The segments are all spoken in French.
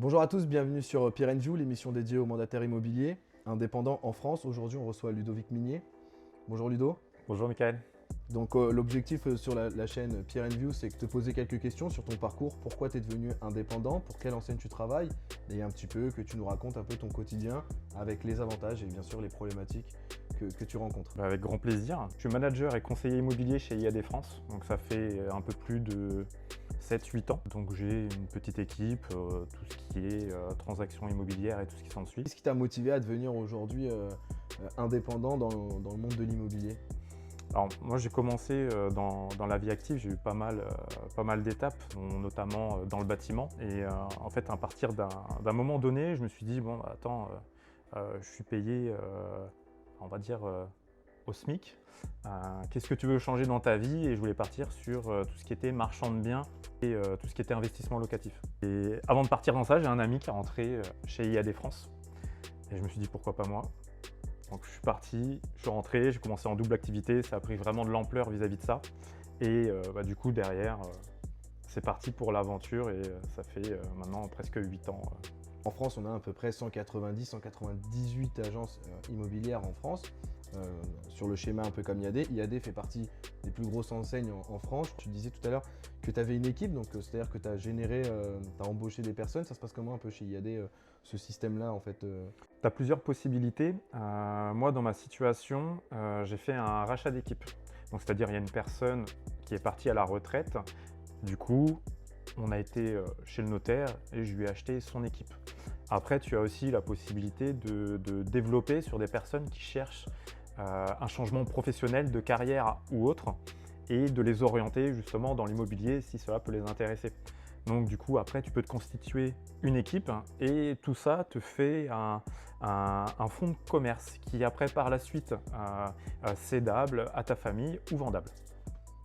Bonjour à tous, bienvenue sur Peer View, l'émission dédiée aux mandataires immobiliers indépendants en France. Aujourd'hui, on reçoit Ludovic Migné. Bonjour Ludo. Bonjour Michael. Donc l'objectif sur la chaîne Peer View, c'est de te poser quelques questions sur ton parcours, pourquoi tu es devenu indépendant, pour quelle enseigne tu travailles, et un petit peu que tu nous racontes un peu ton quotidien avec les avantages et bien sûr les problématiques que tu rencontres. Avec grand plaisir. Je suis manager et conseiller immobilier chez IAD France, donc ça fait un peu plus de 7-8 ans. Donc j'ai une petite équipe, tout ce qui est transactions immobilières et tout ce qui s'ensuit. Qu'est-ce qui t'a motivé à devenir aujourd'hui indépendant dans le monde de l'immobilier ? Alors moi j'ai commencé dans la vie active, j'ai eu pas mal d'étapes, notamment dans le bâtiment. Et en fait à partir d'un moment donné, je me suis dit, bon attends, je suis payé, on va dire, au SMIC. Qu'est-ce que tu veux changer dans ta vie? Et je voulais partir sur tout ce qui était marchand de biens et tout ce qui était investissement locatif. Et avant de partir dans ça, j'ai un ami qui est rentré chez IAD France. Et je me suis dit pourquoi pas moi. Donc je suis parti, je suis rentré, j'ai commencé en double activité, ça a pris vraiment de l'ampleur vis-à-vis de ça. Et du coup derrière, c'est parti pour l'aventure et ça fait maintenant presque 8 ans. En France, on a à peu près 198 agences immobilières en France, sur le schéma un peu comme IAD. IAD fait partie des plus grosses enseignes en France. Tu disais tout à l'heure que tu avais une équipe, donc c'est-à-dire que tu as généré, tu as embauché des personnes. Ça se passe comment un peu chez IAD, ce système-là en fait Tu as plusieurs possibilités. Moi, dans ma situation, j'ai fait un rachat d'équipe. Donc, c'est-à-dire, il y a une personne qui est partie à la retraite. Du coup, on a été chez le notaire et je lui ai acheté son équipe. Après, tu as aussi la possibilité de développer sur des personnes qui cherchent un changement professionnel, de carrière ou autre, et de les orienter justement dans l'immobilier si cela peut les intéresser. Donc du coup, après, tu peux te constituer une équipe et tout ça te fait un fonds de commerce qui après par la suite cédable à ta famille ou vendable.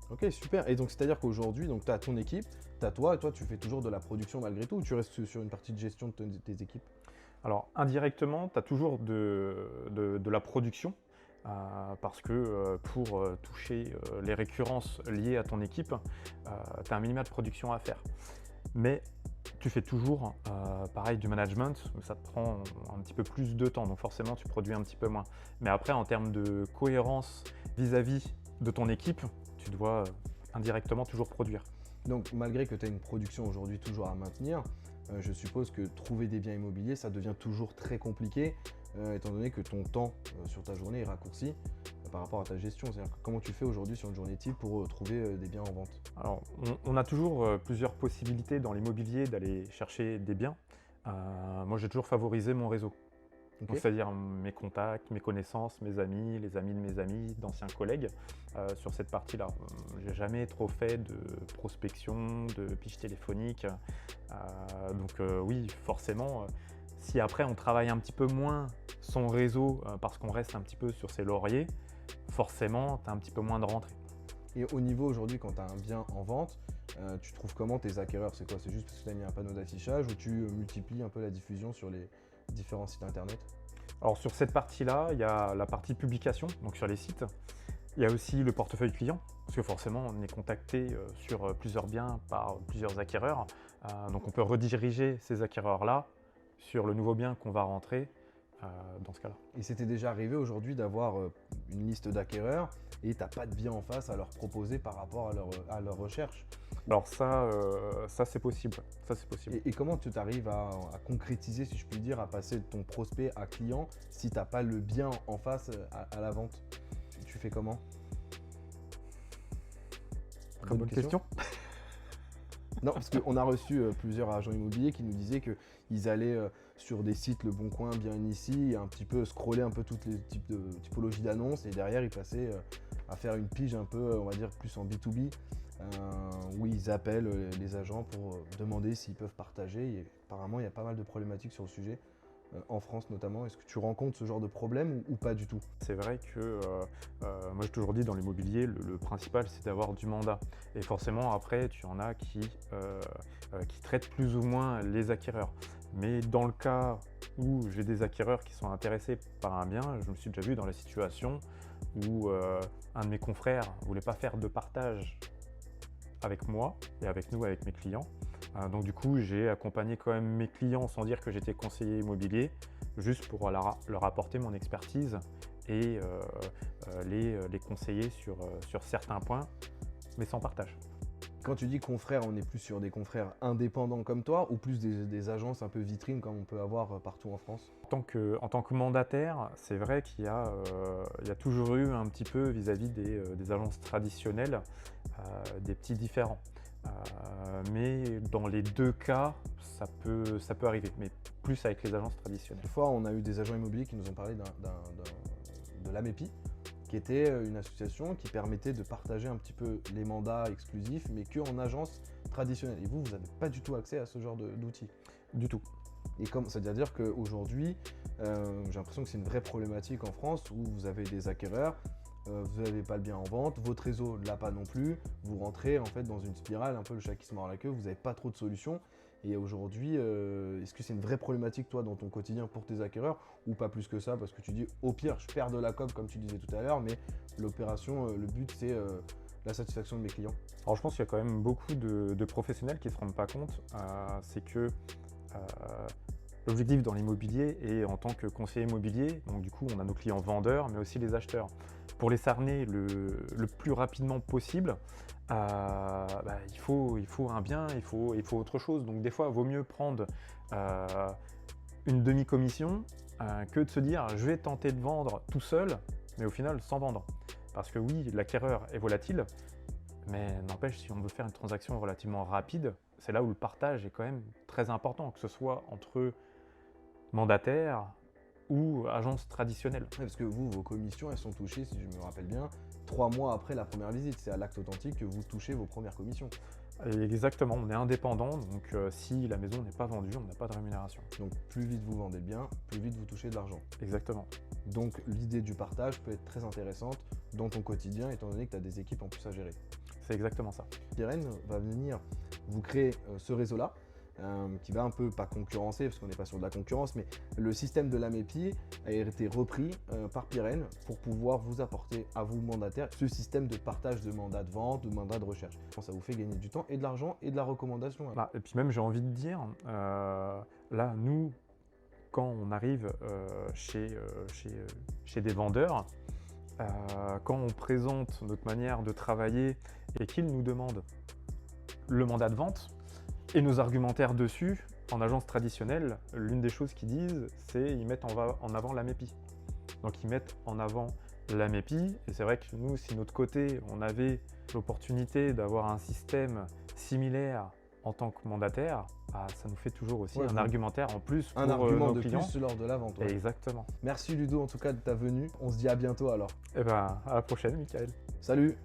Ok, super. Et donc, c'est-à-dire qu'aujourd'hui, tu as ton équipe, tu as toi, et toi, tu fais toujours de la production malgré tout, ou tu restes sur une partie de gestion de tes équipes? Alors indirectement, tu as toujours de la production parce que pour toucher les récurrences liées à ton équipe, tu as un minimum de production à faire. Mais tu fais toujours pareil du management, ça te prend un petit peu plus de temps, donc forcément tu produis un petit peu moins. Mais après, en termes de cohérence vis-à-vis de ton équipe, tu dois indirectement toujours produire. Donc, malgré que tu as une production aujourd'hui toujours à maintenir, je suppose que trouver des biens immobiliers, ça devient toujours très compliqué, étant donné que ton temps sur ta journée est raccourci par rapport à ta gestion. C'est-à-dire que comment tu fais aujourd'hui sur une journée type pour trouver des biens en vente? Alors, on a toujours plusieurs possibilités dans l'immobilier d'aller chercher des biens. Moi, j'ai toujours favorisé mon réseau. Ok. Donc, c'est-à-dire mes contacts, mes connaissances, mes amis, les amis de mes amis, d'anciens collègues. Sur cette partie-là, j'ai jamais trop fait de prospection, de pitch téléphonique. Donc oui, forcément, si après on travaille un petit peu moins son réseau parce qu'on reste un petit peu sur ses lauriers, forcément, tu as un petit peu moins de rentrée. Et au niveau aujourd'hui, quand tu as un bien en vente, tu trouves comment tes acquéreurs? C'est quoi? C'est juste parce que tu as mis un panneau d'affichage ou tu multiplies un peu la diffusion sur les différents sites internet? Alors sur cette partie-là, il y a la partie publication, donc sur les sites. Il y a aussi le portefeuille client, parce que forcément on est contacté sur plusieurs biens par plusieurs acquéreurs. Donc on peut rediriger ces acquéreurs-là sur le nouveau bien qu'on va rentrer dans ce cas-là. Et c'était déjà arrivé aujourd'hui d'avoir une liste d'acquéreurs et tu n'as pas de bien en face à leur proposer par rapport à leur recherche. Alors ça c'est possible. Ça c'est possible. Et comment tu arrives à concrétiser, si je puis dire, à passer de ton prospect à client si tu n'as pas le bien en face à la vente? Tu fais comment? Très bonne question. Non, parce qu'on a reçu plusieurs agents immobiliers qui nous disaient qu'ils allaient sur des sites Le Bon Coin, Bien Ici, et un petit peu scroller un peu toutes les typologies d'annonces, et derrière ils passaient à faire une pige un peu, on va dire, plus en B2B, où ils appellent les agents pour demander s'ils peuvent partager. Et apparemment, il y a pas mal de problématiques sur le sujet, en France notamment. Est-ce que tu rencontres ce genre de problème ou pas du tout? C'est vrai que moi j'ai toujours dit dans l'immobilier, le principal c'est d'avoir du mandat. Et forcément après tu en as qui traitent plus ou moins les acquéreurs. Mais dans le cas où j'ai des acquéreurs qui sont intéressés par un bien, je me suis déjà vu dans la situation où un de mes confrères ne voulait pas faire de partage avec moi et avec nous, avec mes clients. Donc du coup, j'ai accompagné quand même mes clients sans dire que j'étais conseiller immobilier, juste pour leur apporter mon expertise et les conseiller sur certains points, mais sans partage. Quand tu dis confrères, on est plus sur des confrères indépendants comme toi ou plus des agences un peu vitrines comme on peut avoir partout en France? En tant que mandataire, c'est vrai il y a toujours eu un petit peu vis-à-vis des agences traditionnelles des petits différends. Mais dans les deux cas, ça peut arriver, mais plus avec les agences traditionnelles. Une fois, on a eu des agents immobiliers qui nous ont parlé de l'AMEPI, qui était une association qui permettait de partager un petit peu les mandats exclusifs, mais qu'en agence traditionnelle. Et vous n'avez pas du tout accès à ce genre d'outils. Du tout. Et c'est-à-dire qu'aujourd'hui, j'ai l'impression que c'est une vraie problématique en France où vous avez des acquéreurs, vous n'avez pas le bien en vente, votre réseau ne l'a pas non plus, vous rentrez en fait dans une spirale, un peu le chat qui se mord la queue, vous n'avez pas trop de solutions. Et aujourd'hui, est-ce que c'est une vraie problématique toi dans ton quotidien pour tes acquéreurs ou pas plus que ça? Parce que tu dis au pire, je perds de la com comme tu disais tout à l'heure, mais l'opération, le but c'est la satisfaction de mes clients. Alors je pense qu'il y a quand même beaucoup de professionnels qui ne se rendent pas compte, c'est que l'objectif dans l'immobilier et en tant que conseiller immobilier, donc du coup on a nos clients vendeurs mais aussi les acheteurs. Pour les cerner le plus rapidement possible, il faut un bien, il faut autre chose. Donc des fois il vaut mieux prendre une demi-commission que de se dire je vais tenter de vendre tout seul mais au final sans vendre. Parce que oui, l'acquéreur est volatile, mais n'empêche, si on veut faire une transaction relativement rapide, c'est là où le partage est quand même très important, que ce soit entre mandataires ou agences traditionnelles. Ouais, parce que vous, vos commissions, elles sont touchées, si je me rappelle bien, 3 mois après la première visite. C'est à l'acte authentique que vous touchez vos premières commissions. Exactement, on est indépendant, donc si la maison n'est pas vendue, on n'a pas de rémunération. Donc plus vite vous vendez le bien, plus vite vous touchez de l'argent. Exactement. Donc l'idée du partage peut être très intéressante dans ton quotidien, étant donné que tu as des équipes en plus à gérer. C'est exactement ça. Pirenne va venir vous créer ce réseau-là, qui va un peu, pas concurrencer, parce qu'on n'est pas sur de la concurrence, mais le système de l'AMEPI a été repris par Pirenne pour pouvoir vous apporter à vous, mandataires, ce système de partage de mandats de vente, de mandats de recherche. Ça vous fait gagner du temps et de l'argent et de la recommandation. Et puis même, j'ai envie de dire, là, nous, quand on arrive chez des vendeurs, quand on présente notre manière de travailler et qu'ils nous demandent le mandat de vente et nos argumentaires dessus, en agence traditionnelle, l'une des choses qu'ils disent, c'est qu'ils mettent en avant l'AMEPI. Donc ils mettent en avant l'AMEPI, et c'est vrai que nous, si de notre côté, on avait l'opportunité d'avoir un système similaire en tant que mandataire, ça nous fait toujours aussi un argumentaire en plus pour un argument nos de clients. plus lors de la vente. Ouais. Exactement. Merci Ludo en tout cas de ta venue. On se dit à bientôt alors. Et à la prochaine, Michael. Salut.